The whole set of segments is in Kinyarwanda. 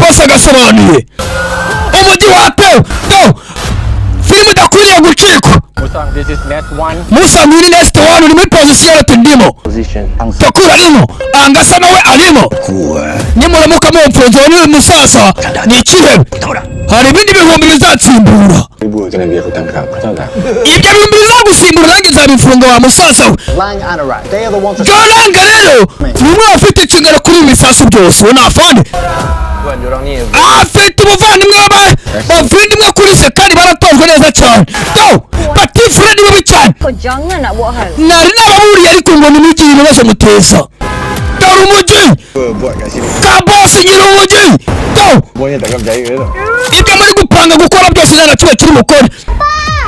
KABOSI agasobanuye umujyi watewe filime udakwiriye gucikwa Musanga uri next one uri muri position tundimo Takura arimo angasa nawe arimo nimuramuka mumfunze ni musasa ni ikihebe hari ibindi bihumbi bizatsimbura ibyo bihumbi bizagusimbura nanjye nzabifunga wa musasa we Galanga rero nimwe afite ikingaro kuri imisasu byose we nafande afite umuvandimwe bavindimwe kuri se kandi baratojwe neza cyane batifura ni babi cyane nari nababuriye ariko ngo nimugire ibibazo muteza dore umujyi KABOSI nyiri umujyi ibyo muri gupanga gukora byose nta kimwe kiri mukore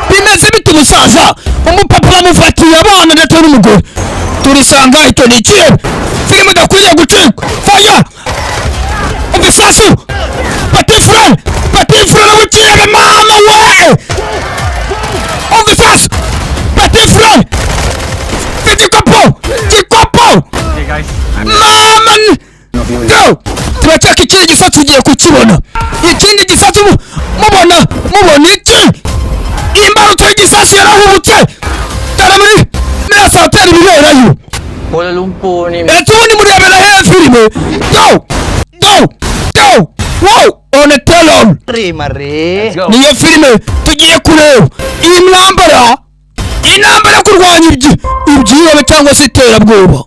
bimeze bite umusaza umupapa bamufatiye abana ndetse n'umugore turisanga icyo ni ikihe filime udakwiriye gucikwa faya umvisasu batifura n'ubukirebe mama we umvisasu batifura igikopo mama turacaka ikindi gisatsi ugiye kukibona ikindi gisatsi mubona iki imbarutso y'igisasi yarahubutse dore muri santeri ibiberayo ese ubundi murebera hehe filime wow on a telon niyo filime tugiye kureba intambara kurwanya ibyihebe cyangwa se iterabwoba